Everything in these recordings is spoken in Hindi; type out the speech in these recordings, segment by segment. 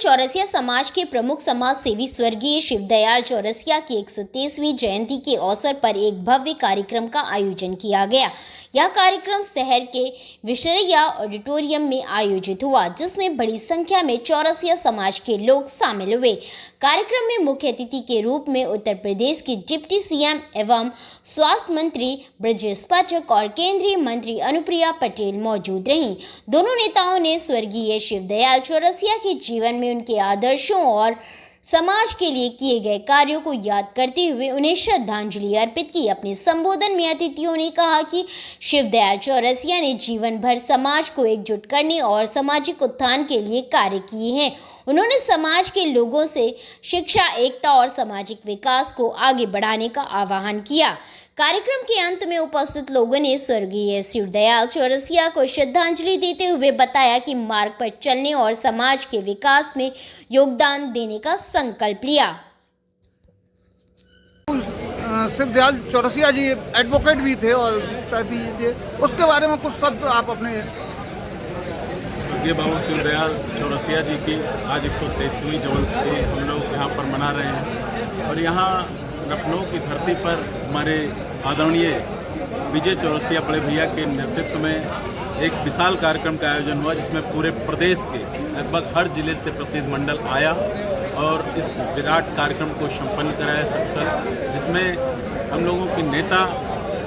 चौरसिया समाज के प्रमुख समाज सेवी स्वर्गीय शिवदयाल चौरसिया की 123वीं जयंती के अवसर पर एक भव्य कार्यक्रम का आयोजन किया गया। यह कार्यक्रम शहर के विशरैया ऑडिटोरियम में आयोजित हुआ, जिसमें बड़ी संख्या में चौरसिया समाज के लोग शामिल हुए। कार्यक्रम में मुख्य अतिथि के रूप में उत्तर प्रदेश की डिप्टी सीएम एवं स्वास्थ्य मंत्री ब्रजेश पाठक और केंद्रीय मंत्री अनुप्रिया पटेल मौजूद रहीं। दोनों नेताओं ने स्वर्गीय शिवदयाल चौरसिया के जीवन में उनके आदर्शों और समाज के लिए किए गए कार्यों को याद करते हुए उन्हें श्रद्धांजलि अर्पित की। अपने संबोधन में अतिथियों ने कहा कि शिवदयाल चौरसिया ने जीवन भर समाज को एकजुट करने और सामाजिक उत्थान के लिए कार्य किए हैं। उन्होंने समाज के लोगों से शिक्षा, एकता और सामाजिक विकास को आगे बढ़ाने का आह्वान किया। कार्यक्रम के अंत में उपस्थित लोगों ने स्वर्गीय शिवदयाल चौरसिया को श्रद्धांजलि देते हुए बताया कि मार्ग पर चलने और समाज के विकास में योगदान देने का संकल्प लिया। शिवदयाल चौरसिया जी एडवोकेट भी थे और उसके बारे में कुछ शब्द आप अपने। स्वर्गीय बाबू शिवदयाल चौरसिया जी की आज 123वीं जयंती हम लोग यहाँ पर मना रहे हैं और यहाँ लखनऊ की धरती पर हमारे आदरणीय विजय चौरसिया बड़े भैया के नेतृत्व में एक विशाल कार्यक्रम का आयोजन हुआ, जिसमें पूरे प्रदेश के लगभग हर जिले से प्रतिनिधिमंडल आया और इस विराट कार्यक्रम को संपन्न कराया सफल, जिसमें हम लोगों की नेता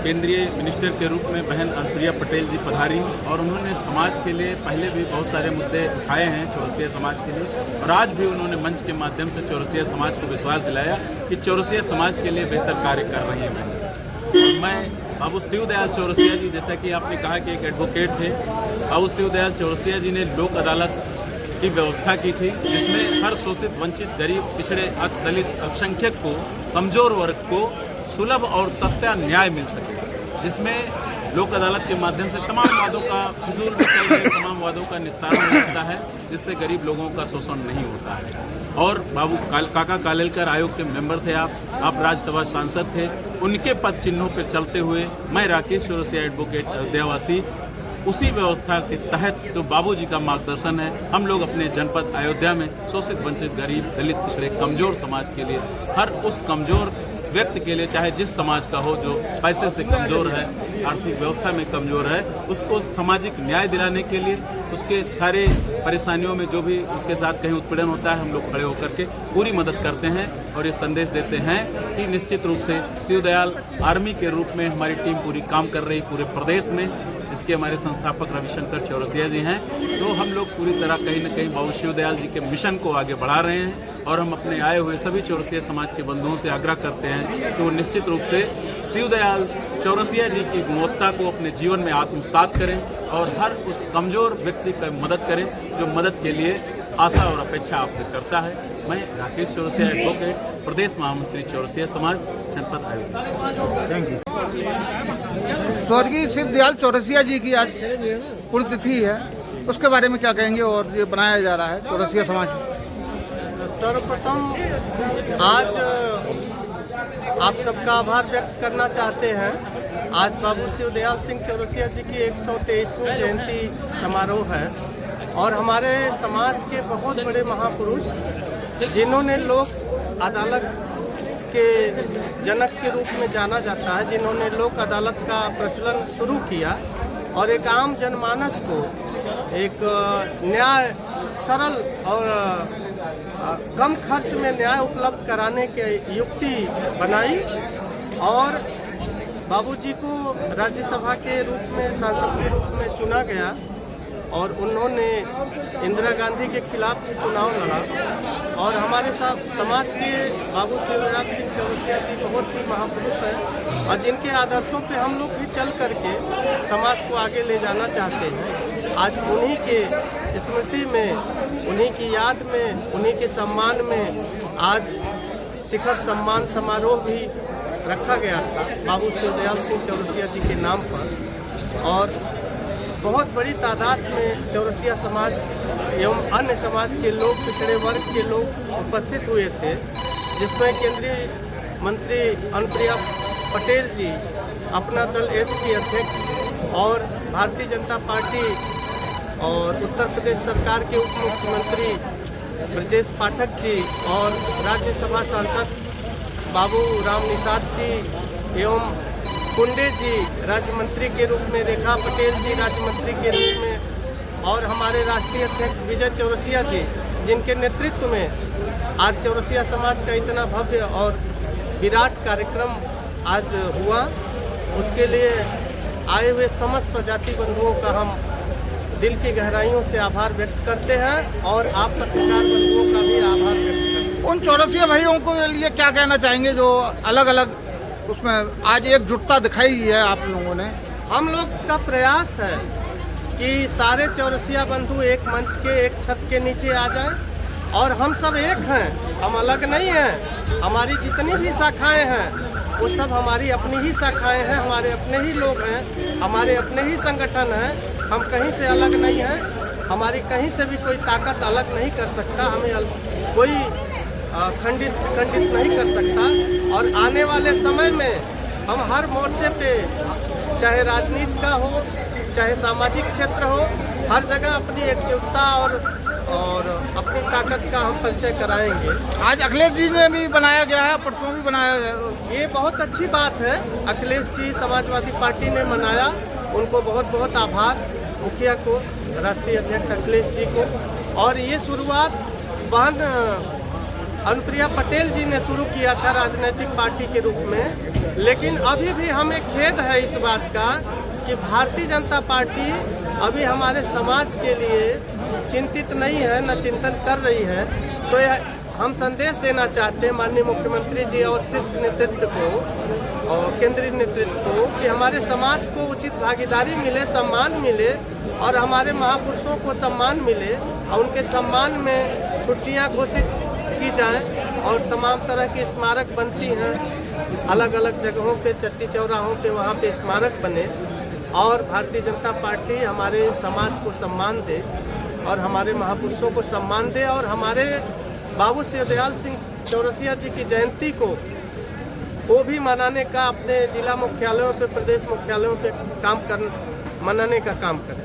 केंद्रीय मिनिस्टर के रूप में बहन अनुप्रिया पटेल जी पधारी और उन्होंने समाज के लिए पहले भी बहुत सारे मुद्दे उठाए हैं चौरसिया समाज के लिए, और आज भी उन्होंने मंच के माध्यम से चौरसिया समाज को विश्वास दिलाया कि चौरसिया समाज के लिए बेहतर कार्य कर रही है। मैं बाबू शिवदयाल चौरसिया जी, जैसा कि आपने कहा कि एक एडवोकेट थे, बाबू शिवदयाल चौरसिया जी ने लोक अदालत की व्यवस्था की थी, जिसमें हर शोषित, वंचित, गरीब, पिछड़े, दलित, अल्पसंख्यक को, कमजोर वर्ग को सुलभ और सस्ता न्याय मिल सके, जिसमें लोक अदालत के माध्यम से तमाम वादों का फिजूल चल रहे तमाम वादों का निस्तारण हो सकता है, जिससे गरीब लोगों का शोषण नहीं होता है। और बाबू काका कालेलकर आयोग के मेंबर थे, आप राज्यसभा सांसद थे, उनके पद चिन्हों पर चलते हुए मैं राकेश चौरसिया एडवोकेट अयोध्यावासी उसी व्यवस्था के तहत जो बाबूजी का मार्गदर्शन है, हम लोग अपने जनपद अयोध्या में शोषित, वंचित, गरीब, दलित, पिछड़े, कमजोर समाज के लिए, हर उस कमजोर व्यक्ति के लिए, चाहे जिस समाज का हो, जो पैसे से कमजोर है, आर्थिक व्यवस्था में कमजोर है, उसको सामाजिक न्याय दिलाने के लिए, उसके सारे परेशानियों में जो भी उसके साथ कहीं उत्पीड़न होता है, हम लोग खड़े होकर के पूरी मदद करते हैं और ये संदेश देते हैं कि निश्चित रूप से शिवदयाल आर्मी के रूप में हमारी टीम पूरी काम कर रही पूरे प्रदेश में, इसके हमारे संस्थापक रविशंकर चौरसिया जी हैं। तो हम लोग पूरी तरह कहीं न कहीं बाबू शिवदयाल जी के मिशन को आगे बढ़ा रहे हैं और हम अपने आए हुए सभी चौरसिया समाज के बंधुओं से आग्रह करते हैं कि वो निश्चित रूप से शिवदयाल चौरसिया जी की गुणवत्ता को अपने जीवन में आत्मसात करें और हर उस कमजोर व्यक्ति की मदद करें जो मदद के लिए आशा और अपेक्षा आपसे करता है। मैं राकेश चौरसिया एडवोकेट, प्रदेश महामंत्री चौरसिया समाज, जनपद अयोध्या। Thank you. स्वर्गीय शिवदयाल चौरसिया जी की आज पुण्यतिथि है, उसके बारे में क्या कहेंगे और ये बनाया जा रहा है चौरसिया समाज? सर्वप्रथम आज आप सबका आभार व्यक्त करना चाहते हैं। आज बाबू शिवदयाल सिंह चौरसिया जी की 123वीं जयंती समारोह है और हमारे समाज के बहुत बड़े महापुरुष, जिन्होंने लोक अदालत के जनक के रूप में जाना जाता है, जिन्होंने लोक अदालत का प्रचलन शुरू किया और एक आम जनमानस को एक न्याय, सरल और कम खर्च में न्याय उपलब्ध कराने के युक्ति बनाई और बाबूजी को राज्यसभा के रूप में, सांसद के रूप में चुना गया और उन्होंने इंदिरा गांधी के खिलाफ चुनाव लड़ा और हमारे साथ समाज के बाबू शिवदयाल सिंह चौरसिया जी बहुत ही महापुरुष हैं और जिनके आदर्शों पे हम लोग भी चल करके समाज को आगे ले जाना चाहते हैं। आज उन्हीं के स्मृति में, उन्हीं की याद में, उन्हीं के सम्मान में आज शिखर सम्मान समारोह भी रखा गया था बाबू शिवदयाल सिंह चौरसिया जी के नाम पर और बहुत बड़ी तादाद में चौरसिया समाज एवं अन्य समाज के लोग, पिछड़े वर्ग के लोग उपस्थित हुए थे, जिसमें केंद्रीय मंत्री अनुप्रिया पटेल जी, अपना दल एस की अध्यक्ष और भारतीय जनता पार्टी और उत्तर प्रदेश सरकार के उप मुख्यमंत्री ब्रजेश पाठक जी और राज्यसभा सांसद बाबू राम निषाद जी एवं कुंडे जी राज्य मंत्री के रूप में, रेखा पटेल जी राज्य मंत्री के रूप में और हमारे राष्ट्रीय अध्यक्ष विजय चौरसिया जी, जिनके नेतृत्व में आज चौरसिया समाज का इतना भव्य और विराट कार्यक्रम आज हुआ, उसके लिए आए हुए समस्त स्वजाति बंधुओं का हम दिल की गहराइयों से आभार व्यक्त करते हैं और आप पत्रकार बंधुओं का भी आभार व्यक्त करते हैं। उन चौरसिया भाइयों को लिए क्या कहना चाहेंगे जो अलग अलग उसमें आज एकजुटता दिखाई है आप लोगों ने? हम लोग का प्रयास है कि सारे चौरसिया बंधु एक मंच के एक छत के नीचे आ जाएं और हम सब एक हैं, हम अलग नहीं हैं। हमारी जितनी भी शाखाएं हैं वो सब हमारी अपनी ही शाखाएं हैं, हमारे अपने ही लोग हैं, हमारे अपने ही संगठन हैं। हम कहीं से अलग नहीं हैं, हमारी कहीं से भी कोई ताकत अलग नहीं कर सकता, हमें कोई खंडित नहीं कर सकता। और आने वाले समय में हम हर मोर्चे पे, चाहे राजनीति का हो चाहे सामाजिक क्षेत्र हो, हर जगह अपनी एकजुटता और अपनी ताकत का हम परिचय कराएंगे। आज अखिलेश जी ने भी बनाया गया है, परसों भी बनाया गया, ये बहुत अच्छी बात है। अखिलेश जी समाजवादी पार्टी ने मनाया, उनको बहुत बहुत आभार, मुखिया को, राष्ट्रीय अध्यक्ष अखिलेश जी को। और ये शुरुआत बहन अनुप्रिया पटेल जी ने शुरू किया था राजनीतिक पार्टी के रूप में, लेकिन अभी भी हमें खेद है इस बात का कि भारतीय जनता पार्टी अभी हमारे समाज के लिए चिंतित नहीं है, न चिंतन कर रही है। तो हम संदेश देना चाहते हैं माननीय मुख्यमंत्री जी और शीर्ष नेतृत्व को और केंद्रीय नेतृत्व को कि हमारे समाज को उचित भागीदारी मिले, सम्मान मिले और हमारे महापुरुषों को सम्मान मिले और उनके सम्मान में छुट्टियां घोषित की जाएं और तमाम तरह की स्मारक बनती हैं अलग अलग जगहों पे, चट्टी चौराहों पे, वहाँ पे स्मारक बने और भारतीय जनता पार्टी हमारे समाज को सम्मान दे और हमारे महापुरुषों को सम्मान दे और हमारे बाबू शिवदयाल सिंह चौरसिया जी की जयंती को वो भी मनाने का अपने जिला मुख्यालयों पे, प्रदेश मुख्यालयों पे मनाने का काम करें।